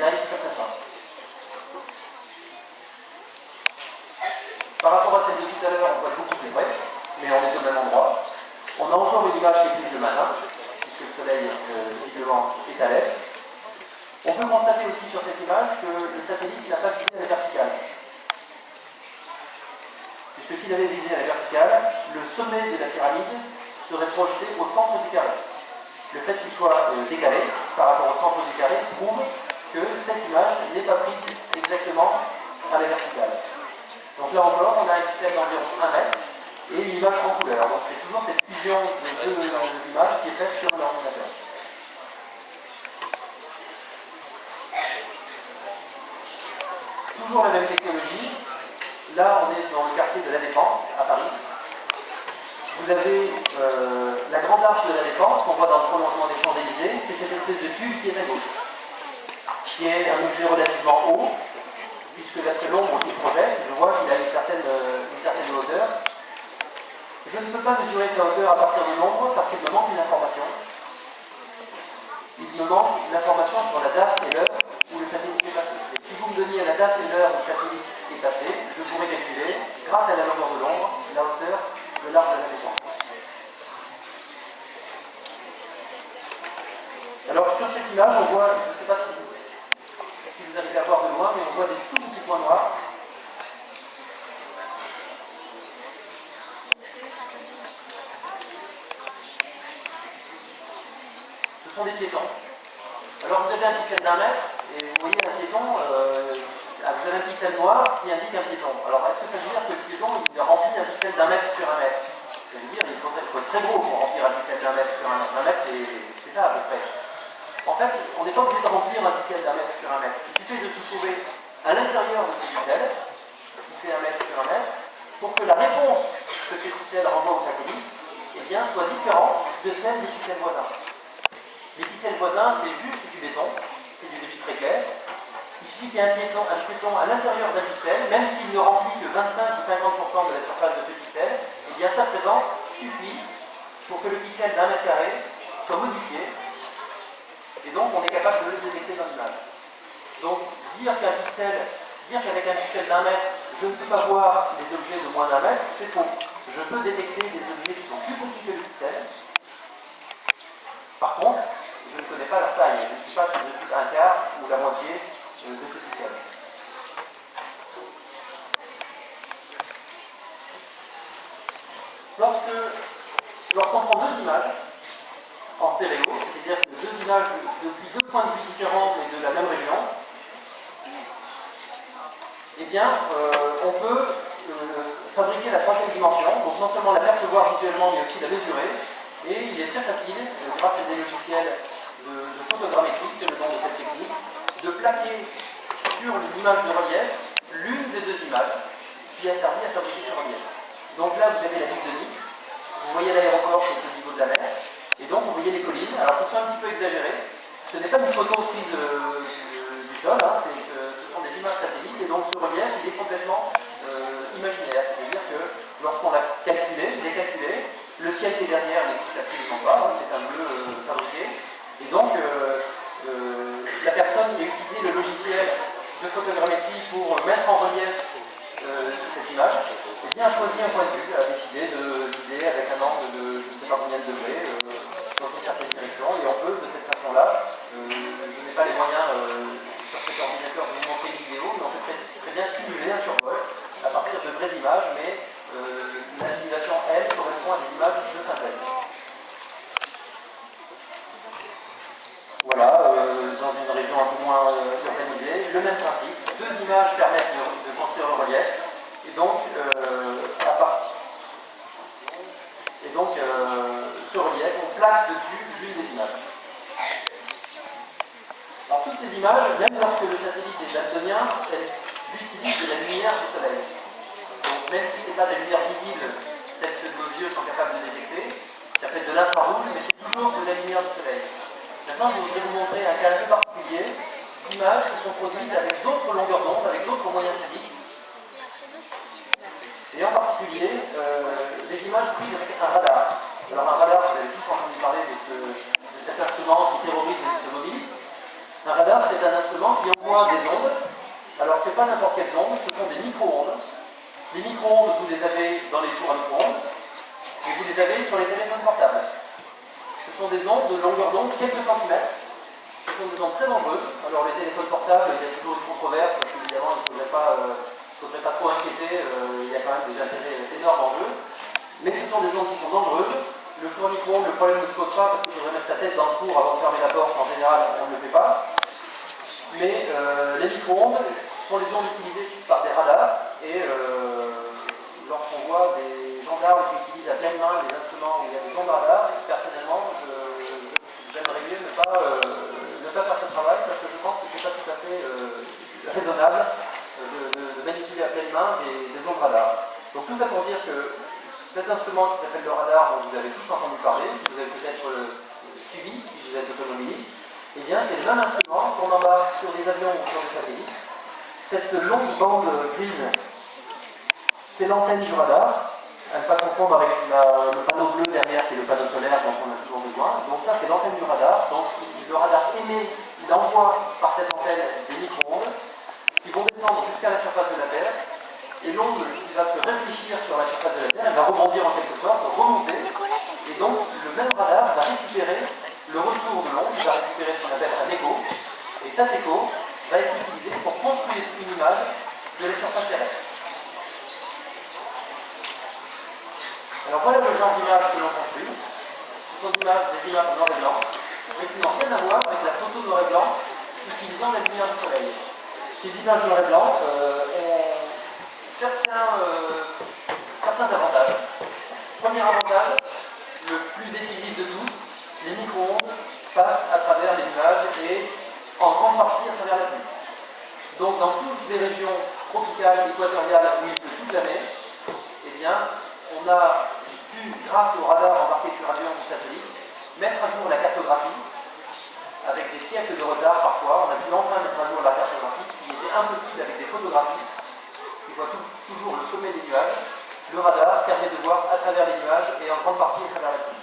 détails très très fins. Par rapport à celle de tout à l'heure, on voit beaucoup plus près, mais on est au même endroit. On a encore une image qui est prise le matin, puisque le soleil visiblement est à l'est. On peut constater aussi sur cette image que le satellite n'a pas visé à la verticale. Puisque s'il avait visé à la verticale, le sommet de la pyramide serait projeté au centre du carré. Le fait qu'il soit décalé par rapport au centre du carré prouve que cette image n'est pas prise exactement à la verticale. Donc là encore, on a un pixel d'environ 1 mètre et une image en couleur. Donc c'est toujours cette fusion de deux images qui est faite sur un ordinateur. Toujours la même technologie. Là, on est dans le quartier de la Défense, à Paris. Vous avez la grande arche de la Défense, qu'on voit dans le prolongement des Champs-Élysées. C'est cette espèce de tube qui est à gauche, qui est un objet relativement haut, puisque d'après l'ombre qu'il projette, je vois qu'il a une certaine hauteur. Je ne peux pas mesurer sa hauteur à partir de l'ombre, parce qu'il me manque une information. Il me manque une information sur la date et l'heure où le satellite est passé. Et si vous me donniez la date et l'heure où le satellite est passé, je pourrais calculer, grâce à la longueur de l'ombre, la hauteur de l'arche de la Défense. Alors sur cette image, on voit, je ne sais pas si vous arrivez à voir de loin, mais on voit des tout petits points noirs. Ce sont des piétons. Alors vous avez un pixel d'1 mètre, et vous voyez un piéton, vous avez un pixel noir qui indique un piéton. Alors est-ce que ça veut dire que le piéton il remplit un pixel d'1 mètre sur 1 mètre? Je vais me dire, il faut être très gros pour remplir un pixel d'1 mètre sur 1 mètre. 1 mètre c'est ça à peu près. En fait, on n'est pas obligé de remplir un pixel d'1 mètre sur 1 mètre. Il suffit de se trouver à l'intérieur de ce pixel, qui fait 1 mètre sur 1 mètre, pour que la réponse que ce pixel renvoie au satellite eh bien, soit différente de celle des pixels voisins. Les pixels voisins, c'est juste du béton, c'est du débit très clair. Il suffit qu'il y ait un piéton à l'intérieur d'un pixel, même s'il ne remplit que 25 ou 50% de la surface de ce pixel, eh bien sa présence suffit pour que le pixel d'1 mètre carré soit modifié, et donc on est capable de le détecter dans l'image. Donc dire qu'avec un pixel d'1 mètre, je ne peux pas voir des objets de moins d'1 mètre, c'est faux. Je peux détecter des objets qui sont plus petits que le pixel. Par contre, je ne connais pas leur taille, je ne sais pas s'ils occupent un quart ou la moitié de ce pixel. Lorsqu'on prend deux images en stéréo, c'est-à-dire que deux images depuis deux points de vue différents mais de la même région, eh bien, on peut fabriquer la troisième dimension, donc non seulement la percevoir visuellement mais aussi la mesurer. Et il est très facile, grâce à des logiciels de photogrammétrie, c'est le nom de cette technique, de plaquer sur l'image de relief l'une des deux images qui a servi à fabriquer ce relief. Donc là, vous avez la ville de Nice, vous voyez l'aéroport qui est au niveau de la mer, et donc vous voyez les collines, alors qui sont un petit peu exagérées. Ce n'est pas une photo prise du sol, hein, ce sont des images satellites, et donc ce relief, il est complètement imaginaire, c'est-à-dire que lorsqu'on l'a calculé, il est calculé, le ciel qui est derrière n'existe absolument pas, hein, c'est un bleu fabriqué, et donc la personne qui a utilisé le logiciel de photogrammétrie pour mettre en relief cette image, eh bien, a choisi un point de vue, a décidé de viser avec un angle de je ne sais pas combien de degrés, dans une certaine direction, et on peut de cette façon-là, je n'ai pas les moyens sur cet ordinateur de vous montrer une vidéo, mais on peut très bien simuler un survol à partir de vraies images, mais la simulation, elle, correspond à des images de synthèse. Voilà, dans une région un peu moins organisée, le même principe. Deux images permettent de construire le relief, et donc, ce relief, on plaque dessus l'une des images. Alors toutes ces images, même lorsque le satellite est daltonien, elles utilisent de la lumière du soleil. Donc même si ce n'est pas de la lumière visible, celle que nos yeux sont capables de détecter, ça peut être de l'infrarouge, mais c'est toujours de la lumière du soleil. Maintenant, je voudrais vous montrer un cas un peu particulier d'images qui sont produites avec d'autres longueurs d'onde, avec d'autres moyens physiques. Et en particulier, des images prises avec un radar. Alors un radar, vous avez tous entendu parler de cet instrument qui terrorise les automobilistes. Un Un radar, c'est un instrument qui envoie des ondes. Alors, ce n'est pas n'importe quelles ondes, ce sont des micro-ondes. Les micro-ondes, vous les avez dans les fours à micro-ondes, et vous les avez sur les téléphones portables. Ce sont des ondes de longueur d'onde, quelques centimètres. Ce sont des ondes très dangereuses. Alors, les téléphones portables, il y a toujours une controverse, parce qu'évidemment, il ne faudrait pas trop inquiéter, il y a quand même des intérêts énormes en jeu. Mais ce sont des ondes qui sont dangereuses. Le four à micro-ondes, le problème ne se pose pas parce qu'il faudrait mettre sa tête dans le four avant de fermer la porte. En général, on ne le fait pas. Mais les micro-ondes sont les ondes utilisées par des radars. Et lorsqu'on voit des gendarmes qui utilisent à pleine main des instruments où il y a des ondes radar, personnellement, j'aimerais mieux ne pas faire ce travail parce que je pense que ce n'est pas tout à fait raisonnable de manipuler à pleine main des ondes radar. Donc tout ça pour dire que cet instrument qui s'appelle le radar, dont vous avez tous entendu parler, vous avez peut-être suivi si vous êtes automobiliste, eh bien c'est le même instrument qu'on embarque sur des avions ou sur des satellites. Cette longue bande grise, c'est l'antenne du radar, à ne pas confondre avec le panneau bleu derrière qui est le panneau solaire dont on a toujours besoin. Donc ça c'est l'antenne du radar, donc le radar émet, il envoie par cette antenne des micro-ondes qui vont descendre jusqu'à la surface de la Terre. Et l'onde qui va se réfléchir sur la surface de la Terre, elle va rebondir en quelque sorte, remonter, et donc le même radar va récupérer le retour de l'onde, il va récupérer ce qu'on appelle un écho, et cet écho va être utilisé pour construire une image de la surface terrestre. Alors voilà le genre d'image que l'on construit. Ce sont des images noir et blanc, mais qui n'ont rien à voir avec la photo noir et blanc utilisant la lumière du soleil. Ces images noir et blanc ont certains avantages. Premier avantage, le plus décisif de tous, les micro-ondes passent à travers les nuages et en grande partie à travers la pluie. Donc dans toutes les régions tropicales, équatoriales où il pleut toute l'année, eh bien, on a pu, grâce au radar embarqué sur avion ou satellite, mettre à jour la cartographie, avec des siècles de retard parfois. On a pu enfin mettre à jour la cartographie, ce qui était impossible avec des photographies qui voit toujours le sommet des nuages. Le radar permet de voir à travers les nuages et en grande partie à travers la pluie.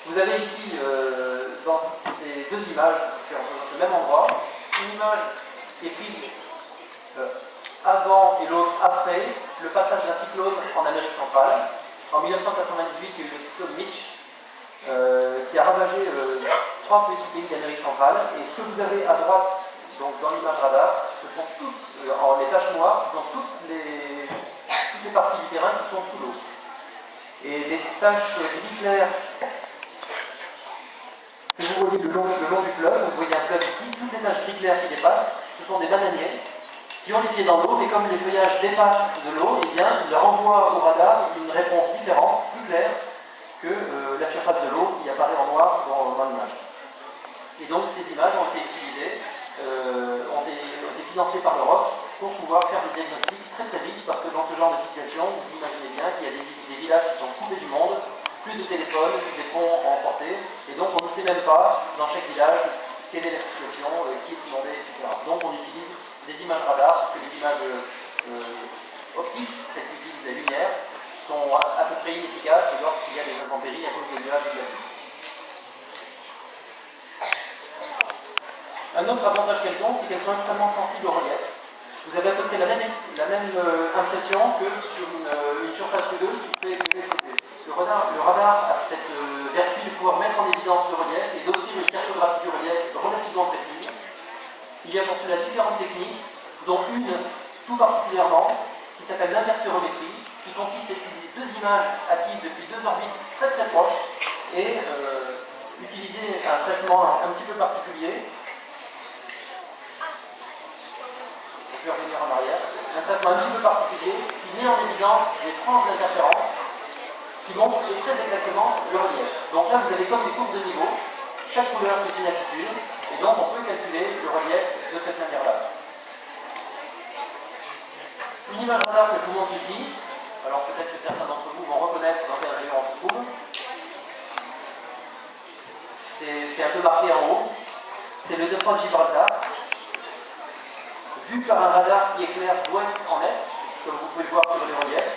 Vous avez ici, dans ces deux images qui représentent le même endroit, une image qui est prise avant et l'autre après le passage d'un cyclone en Amérique centrale. En 1998, il y a eu le cyclone Mitch qui a ravagé 3 petits pays d'Amérique centrale. Et ce que vous avez à droite, donc dans l'image radar, ce sont toutes, les taches noires, ce sont toutes les parties du terrain qui sont sous l'eau. Et les taches gris clair que vous voyez le long du fleuve, vous voyez un fleuve ici, toutes les taches gris clair qui dépassent, ce sont des bananiers qui ont les pieds dans l'eau, mais comme les feuillages dépassent de l'eau, eh bien, ils renvoient au radar une réponse différente, plus claire, que la surface de l'eau qui apparaît en noir dans l'image. Et donc ces images ont été utilisées, ont été financées par l'Europe pour pouvoir faire des diagnostics très très vite, parce que dans ce genre de situation, vous imaginez bien qu'il y a des villages qui sont coupés du monde, plus de téléphones, des ponts emportés, et donc on ne sait même pas dans chaque village quelle est la situation, qui est inondé, etc. Donc on utilise des images radar, parce que les images optiques, celles qui utilisent la lumière, sont à peu près inefficaces lorsqu'il y a des intempéries à cause des nuages et de la pluie. Un autre avantage qu'elles ont, c'est qu'elles sont extrêmement sensibles au relief. Vous avez à peu près la même impression que sur une surface rugueuse qui serait éclairée de côté. Le radar a cette vertu de pouvoir mettre en évidence le relief et d'offrir une cartographie du relief relativement précise. Il y a pour cela différentes techniques, dont une tout particulièrement qui s'appelle l'interférométrie, qui consiste à utiliser deux images acquises depuis deux orbites très très proches et utiliser un traitement un petit peu particulier. Je vais revenir en arrière. Un traitement un petit peu particulier qui met en évidence des franges d'interférence qui montrent très exactement le relief. Donc là, vous avez comme des courbes de niveau. Chaque couleur, c'est une altitude. Et donc, on peut calculer le relief de cette manière-là. Une image radar que je vous montre ici. Alors peut-être que certains d'entre vous vont reconnaître dans quelle région on se trouve. C'est un peu marqué en haut. C'est le détroit de Gibraltar. Vu par un radar qui éclaire d'ouest en est, comme vous pouvez le voir sur les reliefs.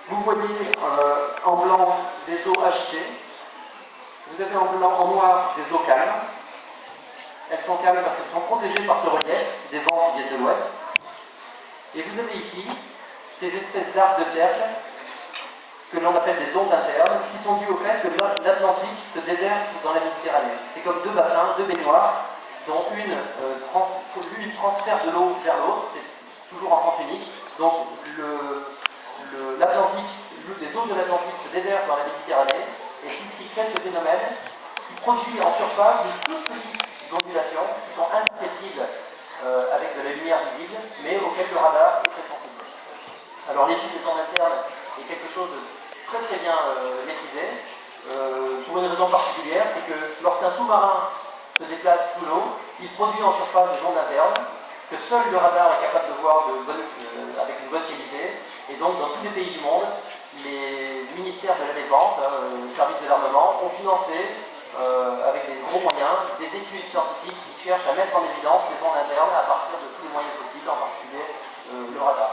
Vous voyez en blanc des eaux agitées. Vous avez en noir des eaux calmes. elles sont calmes parce qu'elles sont protégées par ce relief des vents qui viennent de l'ouest. Et vous avez ici ces espèces d'arcs de cercle que l'on appelle des ondes internes, qui sont dues au fait que l'Atlantique se déverse dans la Méditerranée. C'est comme deux bassins, deux baignoires, dont l'une transfère de l'eau vers l'autre, c'est toujours en sens unique. Donc les eaux de l'Atlantique se déversent dans la Méditerranée, et c'est ce qui crée ce phénomène qui produit en surface de toutes petites ondulations qui sont imperceptibles avec de la lumière visible, mais auxquelles le radar est très sensible. Alors l'étude des ondes internes est quelque chose de très bien maîtrisé, pour une raison particulière, c'est que lorsqu'un sous-marin se déplace sous l'eau, il produit en surface des ondes internes que seul le radar est capable de voir avec une bonne qualité, et donc dans tous les pays du monde, les ministères de la Défense, le service de l'armement, ont financé avec des gros moyens des études scientifiques qui cherchent à mettre en évidence les ondes internes à partir de tous les moyens possibles, en particulier le radar.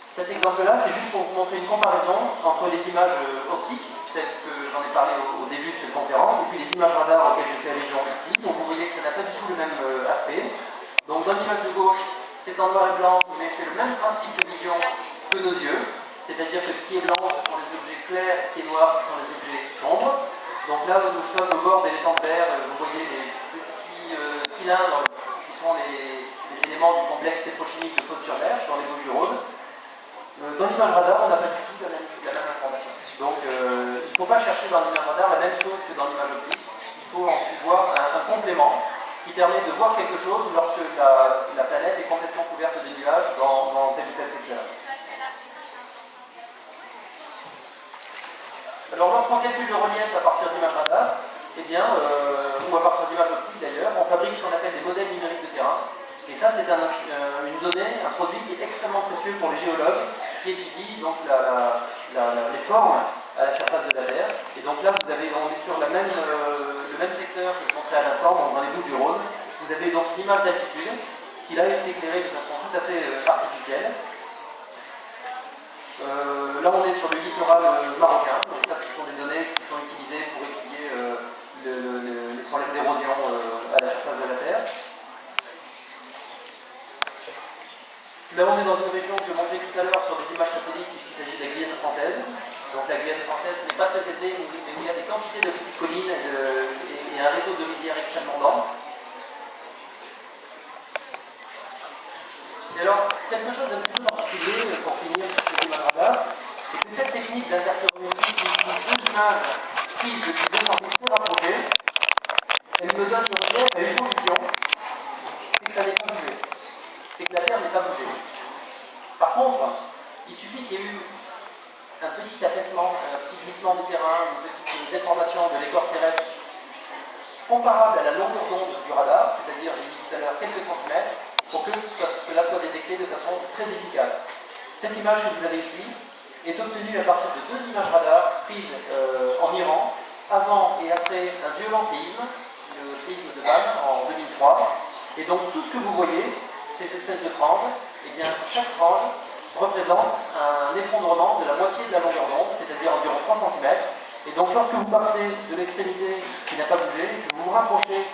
Cet exemple-là, c'est juste pour vous montrer une comparaison entre les images optiques, telles que j'en ai parlé au début de cette conférence, et puis les images radar auxquelles je fais allusion ici. Donc vous voyez que ça n'a pas du tout le même aspect. Donc dans l'image de gauche, c'est en noir et blanc, mais c'est le même principe de vision que nos yeux. C'est-à-dire que ce qui est blanc, ce sont les objets clairs, ce qui est noir, ce sont les objets sombres. Donc là, nous sommes au bord des étangs de verre, vous voyez les petits cylindres qui sont les éléments du complexe pétrochimique de Fos-sur-Mer, dans les Bouches-du-Rhône. Dans l'image radar, on n'a pas du tout la même information. Donc il ne faut pas chercher dans l'image radar la même chose que dans l'image optique. Il faut voir un complément qui permet de voir quelque chose lorsque la planète est complètement couverte de nuages dans tel ou tel secteur. Alors lorsqu'on calcule le relief à partir d'images radar, ou à partir d'images optiques d'ailleurs, on fabrique ce qu'on appelle des modèles numériques de terrain. Et ça, c'est une donnée, un produit qui est extrêmement précieux pour les géologues, qui étudient donc les formes à la surface de la Terre. Et donc là, on est sur le même secteur que je montrais à l'instant, dans les Bouches-du-Rhône. Vous avez donc une image d'altitude qui là est éclairée de façon tout à fait artificielle. Là, on est sur le littoral marocain. Donc ça, ce sont des données qui sont utilisées pour étudier les problèmes d'érosion à la surface de la Terre. Là, on est dans une région que je montrais tout à l'heure sur des images satellites, puisqu'il s'agit de la Guyane française. Donc la Guyane française qui n'est pas très élevée, mais où il y a des quantités de petites collines et un réseau de rivières extrêmement dense. Et alors, quelque chose d'un petit peu particulier, pour finir sur ces images radar, c'est que cette technique d'interférométrie qui utilise deux images prises depuis 200 mètres très rapprochées, elle me donne le relief à une position, c'est que ça n'est pas bougé. C'est que la Terre n'est pas bougée. Par contre, il suffit qu'il y ait eu un petit affaissement, un petit glissement du terrain, une petite déformation de l'écorce terrestre comparable à la longueur d'onde du radar, c'est-à-dire, j'ai dit tout à l'heure, quelques centimètres, pour que cela soit détecté de façon très efficace. Cette image que vous avez ici est obtenue à partir de deux images radar prises en Iran, avant et après un violent séisme, le séisme de Van en 2003. Et donc tout ce que vous voyez, ces espèces de franges, eh bien, chaque frange représente un effondrement de la moitié de la longueur d'onde, c'est-à-dire environ 3 cm. Et donc lorsque vous partez de l'extrémité qui n'a pas bougé, et que vous vous rapprochez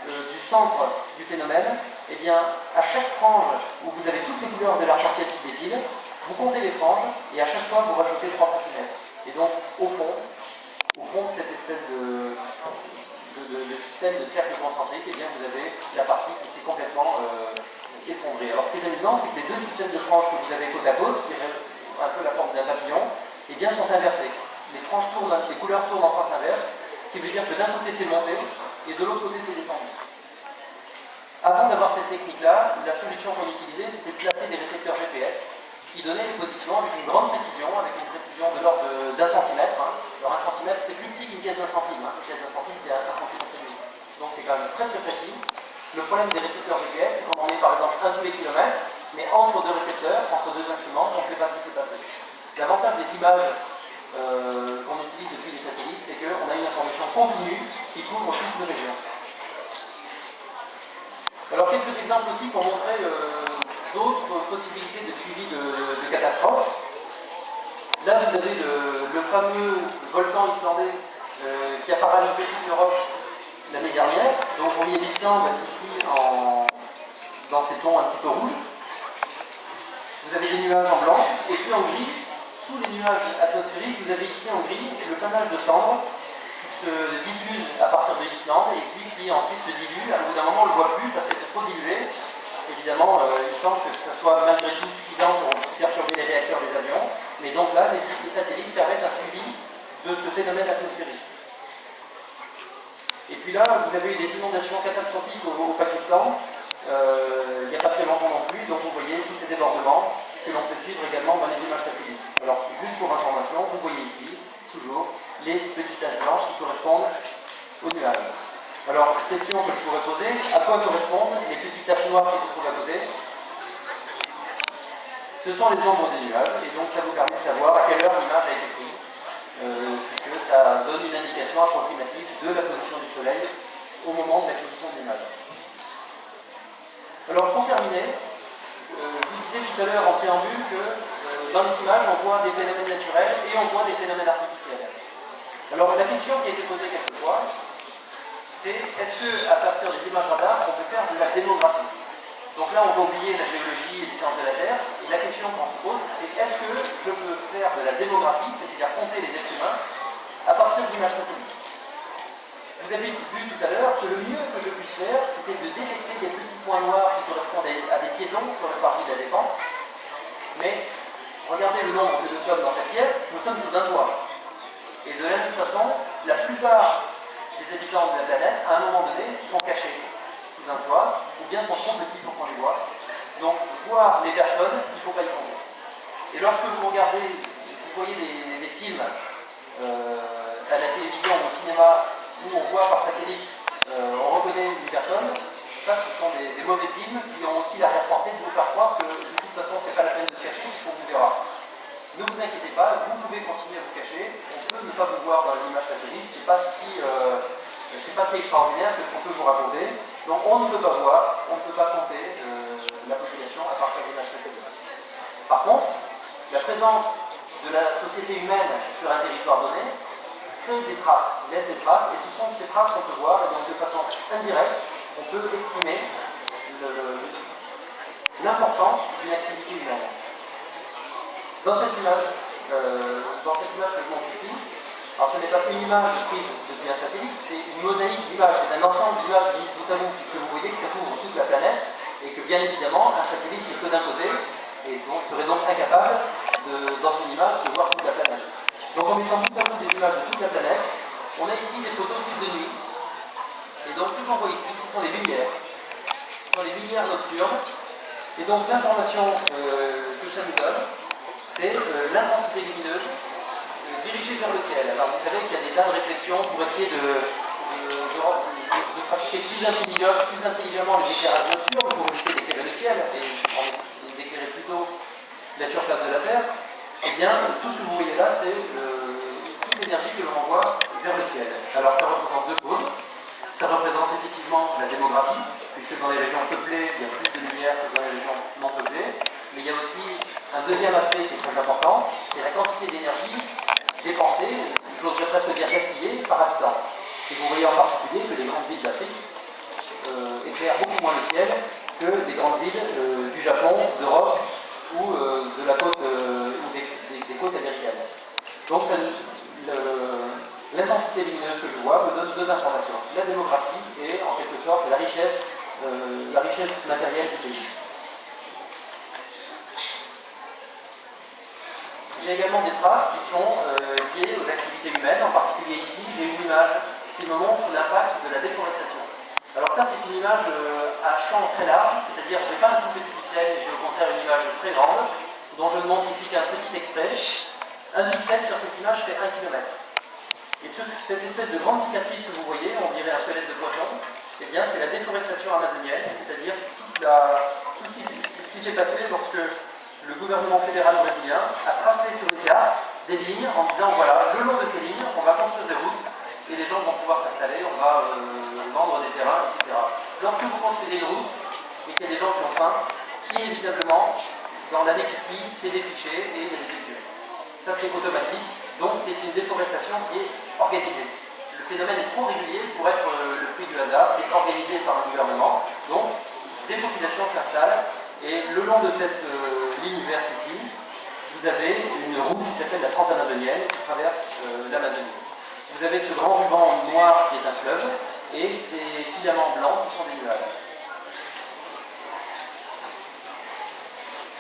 du centre du phénomène, eh bien, à chaque frange où vous avez toutes les couleurs de l'arc-en-ciel qui défilent, vous comptez les franges et à chaque fois vous rajoutez 3 cm. Et donc au fond de cette espèce de système de cercle concentrique, eh bien, vous avez la partie qui s'est complètement effondrée. Alors ce qui est amusant, c'est que les deux systèmes de franges que vous avez côte à côte, qui ont un peu la forme d'un papillon, eh bien, sont inversés. Les franges tournent, les couleurs tournent en sens inverse, ce qui veut dire que d'un côté c'est monté et de l'autre côté c'est descendu. Avant d'avoir cette technique-là, la solution qu'on utilisait, c'était de placer des récepteurs GPS qui donnaient les positions avec une grande précision, avec une précision de l'ordre d'1 centimètre. Alors 1 centimètre, c'est plus petit qu'une pièce d'1 centime. Une pièce d'1 centime, c'est 1 centimètre et demi. Donc c'est quand même très précis. Le problème des récepteurs GPS, c'est qu'on en est par exemple un tous les kilomètres, mais entre deux récepteurs, entre deux instruments, on ne sait pas ce qui s'est passé. L'avantage des images qu'on utilise depuis les satellites, c'est qu'on a une information continue qui couvre toutes les régions. Alors quelques exemples aussi pour montrer d'autres possibilités de suivi de catastrophes. Là vous avez le fameux volcan islandais qui a paralysé toute l'Europe l'année dernière. Donc vous voyez l'Islande ici dans ces tons un petit peu rouges. Vous avez des nuages en blanc, et puis en gris, sous les nuages atmosphériques, vous avez ici en gris le panache de cendres qui se diffuse à partir de l'Islande et puis qui ensuite se dilue. Au bout d'un moment, on ne le voit plus parce que c'est trop dilué. Évidemment, il semble que ça soit malgré tout suffisant pour perturber les réacteurs des avions. Mais donc là, les satellites permettent un suivi de ce phénomène atmosphérique. Et puis là, vous avez eu des inondations catastrophiques au Pakistan, il n'y a pas très longtemps non plus, donc vous voyez tous ces débordements que l'on peut suivre également dans les images satellites. Alors, juste pour information, vous voyez ici, toujours, les petites taches blanches qui correspondent aux nuages. Alors, question que je pourrais poser, à quoi correspondent les petites taches noires qui se trouvent à côté? Ce sont les ombres des nuages, et donc ça vous permet de savoir à quelle heure l'image a été prise, puisque ça donne une indication approximative de la position du Soleil au moment de l'acquisition de l'image. Alors, pour terminer, je vous disais tout à l'heure en préambule que dans les images, on voit des phénomènes naturels et on voit des phénomènes artificiels. Alors, la question qui a été posée quelquefois, c'est est-ce qu'à partir des images radar, on peut faire de la démographie? Donc là, on va oublier la géologie et les sciences de la Terre, et la question qu'on se pose, c'est est-ce que je peux faire de la démographie, c'est-à-dire compter les êtres humains, à partir d'images satellites? Vous avez vu tout à l'heure que le mieux que je puisse faire, c'était de détecter des petits points noirs qui correspondent à des piétons sur le parvis de la Défense. Mais regardez le nombre que nous sommes dans cette pièce, nous sommes sous un toit. Et de la même façon, la plupart des habitants de la planète, à un moment donné, sont cachés sous un toit, ou bien sont trop petits pour qu'on les voit. Donc, voir les personnes, il ne faut pas y compter. Et lorsque vous regardez, vous voyez des films à la télévision ou au cinéma, où on voit par satellite, on reconnaît une personne, ça ce sont des mauvais films qui ont aussi l'arrière-pensée de vous faire croire que de toute façon c'est pas la peine de se cacher puisqu'on vous verra. Ne vous inquiétez pas, vous pouvez continuer à vous cacher, on peut ne pas vous voir dans les images satellites, c'est pas si extraordinaire que ce qu'on peut vous raconter. Donc on ne peut pas voir, on ne peut pas compter la population à partir des images satellites. Par contre, la présence de la société humaine sur un territoire donné crée des traces, laisse des traces, et ce sont ces traces qu'on peut voir, et donc de façon indirecte, on peut estimer l'importance d'une activité humaine. Dans cette image que je montre ici, alors ce n'est pas une image prise depuis un satellite, c'est une mosaïque d'images, c'est un ensemble d'images mises bout à bout, puisque vous voyez que ça couvre toute la planète, et que bien évidemment, un satellite n'est que d'un côté, et donc serait donc incapable, dans une image, de voir toute la planète. Donc en mettant bout à bout des images de toute la planète, on a ici des photos prises de nuit. Et donc ce qu'on voit ici, ce sont les lumières. Ce sont les lumières nocturnes. Et donc l'information que ça nous donne, c'est l'intensité lumineuse dirigée vers le ciel. Alors vous savez qu'il y a des tas de réflexions pour essayer de pratiquer plus intelligemment les éclairages nocturnes pour éviter d'éclairer le ciel et d'éclairer plutôt la surface de la Terre. Eh bien, tout ce que vous voyez là, c'est toute l'énergie que l'on envoie vers le ciel. Alors ça représente deux choses. Ça représente effectivement la démographie, puisque dans les régions peuplées, il y a plus de lumière que dans les régions non peuplées. Mais il y a aussi un deuxième aspect qui est très important, c'est la quantité d'énergie dépensée, j'oserais presque dire gaspillée, par habitant. Et vous voyez en particulier que les grandes villes d'Afrique éclairent beaucoup moins le ciel que les grandes villes du Japon, d'Europe ou de la côte ou des côtes américaines. Donc l'intensité lumineuse que je vois me donne deux informations, la démographie et en quelque sorte la richesse matérielle du pays. J'ai également des traces qui sont liées aux activités humaines, en particulier ici j'ai une image qui me montre l'impact de la déforestation. Alors ça c'est une image à champ très large, c'est-à-dire je n'ai pas un tout petit pixel, j'ai au contraire une image très grande, dont je ne montre ici qu'un petit extrait. Un pixel sur cette image fait 1 km. Et cette espèce de grande cicatrice que vous voyez, on dirait un squelette de poisson, eh bien c'est la déforestation amazonienne, c'est-à-dire tout ce qui s'est passé lorsque le gouvernement fédéral brésilien a tracé sur les cartes des lignes en disant voilà, le long de ces lignes, on va construire des routes et les gens vont pouvoir s'installer, on va vendre des terrains, etc. Lorsque vous construisez une route et qu'il y a des gens qui ont faim, inévitablement, dans l'année qui suit, c'est défriché et il y a des cultures. Ça c'est automatique, donc c'est une déforestation qui est organisée. phénomène est trop régulier pour être le fruit du hasard, c'est organisé par un gouvernement, donc des populations s'installent, et le long de cette ligne verte ici, vous avez une route qui s'appelle la Transamazonienne qui traverse l'Amazonie. Vous avez ce grand ruban noir qui est un fleuve, et ces filaments blancs qui sont des nuages.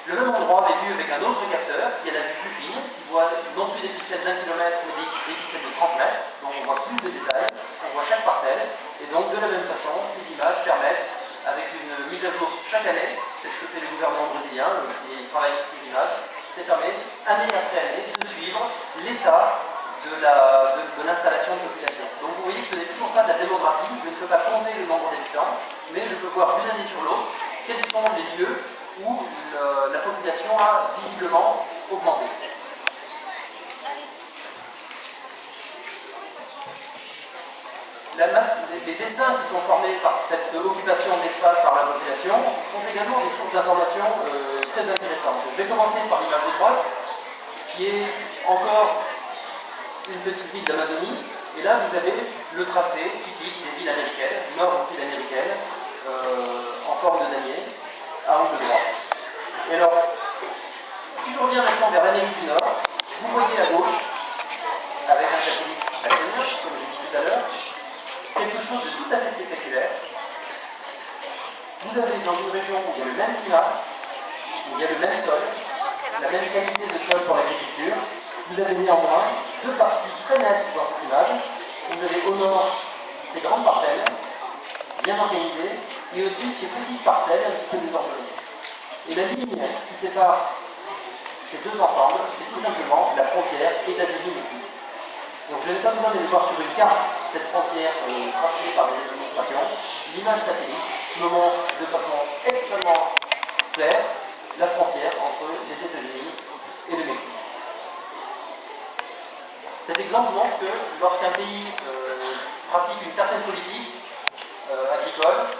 Le même endroit est vu avec un autre capteur qui a la vue plus fine, qui voit non plus des pixels d'1 kilomètre, mais des pixels de 30 mètres, donc on voit plus de détails, on voit chaque parcelle, et donc de la même façon, ces images permettent, avec une mise à jour chaque année, c'est ce que fait le gouvernement brésilien, qui travaille sur ces images, ça permet, année après année, de suivre l'état de l'installation de population. Donc vous voyez que ce n'est toujours pas de la démographie, je ne peux pas compter le nombre d'habitants, mais je peux voir d'une année sur l'autre quels sont les lieux où la population a visiblement augmenté. Les dessins qui sont formés par cette occupation de l'espace par la population sont également des sources d'informations très intéressantes. Je vais commencer par l'image de droite, qui est encore une petite ville d'Amazonie, et là vous avez le tracé typique des villes américaines, nord ou sud-américaines, en forme de damier, à angle droit. Et alors, si je reviens maintenant vers l'Amérique du Nord, vous voyez à gauche, avec un satellite bactérien, comme j'ai dit tout à l'heure, quelque chose de tout à fait spectaculaire. Vous avez dans une région où il y a le même climat, où il y a le même sol, la même qualité de sol pour l'agriculture, vous avez néanmoins deux parties très nettes dans cette image. Vous avez au nord ces grandes parcelles, bien organisées, et au sud ces petites parcelles un petit peu désordonnées. Et la ligne qui sépare ces deux ensembles, c'est tout simplement la frontière États-Unis-Mexique. Donc je n'ai pas besoin d'aller voir sur une carte cette frontière tracée par des administrations. L'image satellite me montre de façon extrêmement claire la frontière entre les États-Unis et le Mexique. Cet exemple montre que lorsqu'un pays pratique une certaine politique agricole,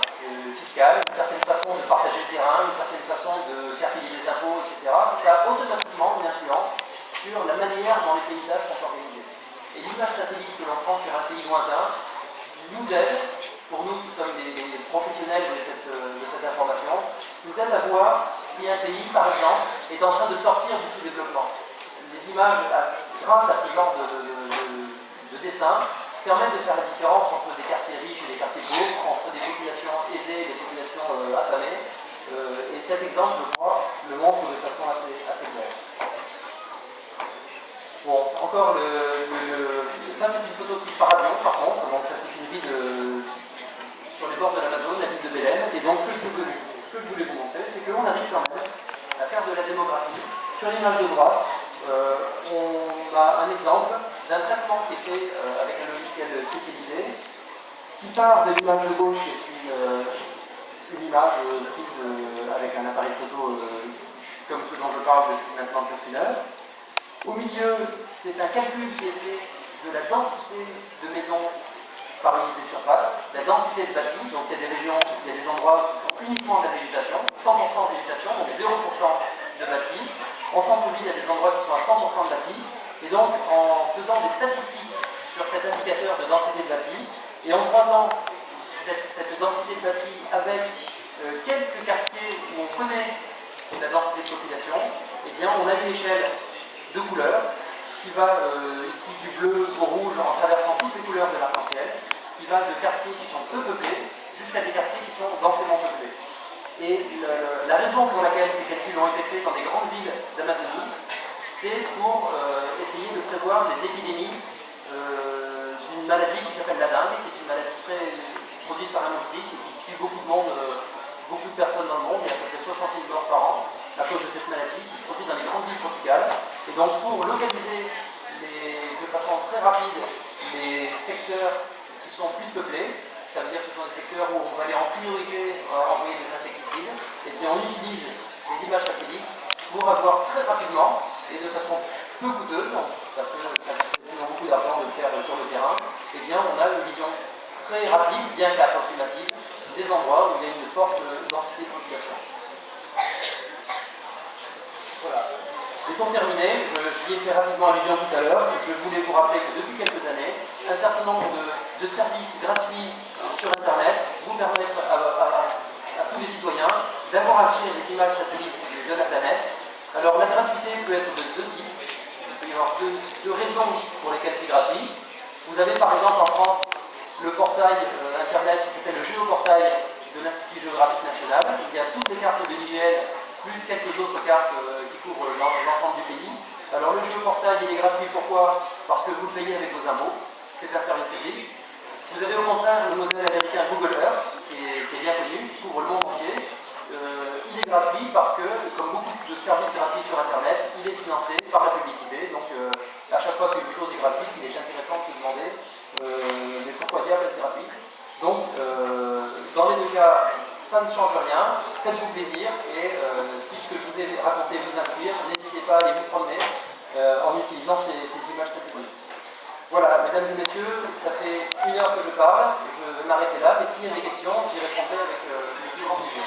fiscale, une certaine façon de partager le terrain, une certaine façon de faire payer des impôts, etc., ça a automatiquement une influence sur la manière dont les paysages sont organisés. Et l'image satellite que l'on prend sur un pays lointain nous aide, pour nous qui sommes des professionnels de cette information, nous aide à voir si un pays, par exemple, est en train de sortir du sous-développement. Les images, grâce à ce genre de dessin, permettent de faire la différence entre des quartiers riches et des quartiers pauvres, entre des populations aisées et des populations affamées. Et cet exemple, je crois, le montre de façon assez claire. Bon, encore ça c'est une photo prise par avion, par contre, donc ça c'est une ville sur les bords de l'Amazone, la ville de Belém. Et donc ce que je voulais vous montrer, c'est qu'on arrive quand même à faire de la démographie. Sur l'image de droite, on a un exemple d'un traitement qui est fait avec un logiciel spécialisé, qui part de l'image de gauche, qui est une image prise avec un appareil photo comme ce dont je parle depuis maintenant plus d'une heure. Au milieu, c'est un calcul qui est fait de la densité de maisons par unité de surface, la densité de bâtis. Donc il y a des régions, il y a des endroits qui sont uniquement de la végétation, 100% végétation, donc 0% de bâtis. En centre-ville, il y a des endroits qui sont à 100% de bâtis. Et donc, en faisant des statistiques sur cet indicateur de densité de bâtis, et en croisant cette densité de bâtis avec quelques quartiers où on connaît la densité de population, eh bien, on a une échelle de couleurs qui va ici du bleu au rouge en traversant toutes les couleurs de l'arc-en-ciel, qui va de quartiers qui sont peu peuplés jusqu'à des quartiers qui sont densément peuplés. Et la raison pour laquelle ces calculs ont été faits dans des grandes villes d'Amazonie, c'est pour essayer de prévoir les épidémies d'une maladie qui s'appelle la dengue, qui est une maladie très produite par un moustique et qui tue beaucoup de monde, beaucoup de personnes dans le monde. Il y a à peu près 60 000 morts par an à cause de cette maladie qui se produit dans les grandes villes tropicales. Et donc pour localiser de façon très rapide les secteurs qui sont plus peuplés, ça veut dire que ce sont des secteurs où on va aller en priorité envoyer des insecticides, et bien on utilise les images satellites pour avoir très rapidement et de façon peu coûteuse, parce que ça coûte beaucoup d'argent de le faire sur le terrain, et bien on a une vision très rapide, bien qu'approximative, des endroits où il y a une forte densité de population. Voilà. Les pour terminer, j'y ai fait rapidement allusion tout à l'heure, je voulais vous rappeler que depuis quelques années, un certain nombre de services gratuits sur Internet vous permettent à tous les citoyens d'avoir accès à des images satellites de la planète. Alors la gratuité peut être de deux types. Il peut y avoir deux raisons pour lesquelles c'est gratuit. Vous avez par exemple en France le portail Internet qui s'appelle le Géoportail de l'Institut géographique national. Il y a toutes les cartes de l'IGN, plus quelques autres cartes qui couvrent l'ensemble du pays. Alors le Géoportail il est gratuit, pourquoi? Parce que vous le payez avec vos impôts, c'est un service public. Vous avez au contraire le modèle américain Google Earth, qui est bien connu, qui couvre le monde entier. Il est gratuit parce que, comme beaucoup de services gratuits sur Internet, il est financé par la publicité. Donc à chaque fois qu'une chose est gratuite, il est intéressant de se demander mais pourquoi diable est-ce gratuit? Donc dans les deux cas, ça ne change rien, faites-vous plaisir et si ce que je vous ai raconté vous inspire, n'hésitez pas à aller vous promener en utilisant ces images satellites. Voilà, mesdames et messieurs, ça fait 1 heure que je parle, je vais m'arrêter là, mais s'il y a des questions, j'y répondrai avec le plus grand plaisir.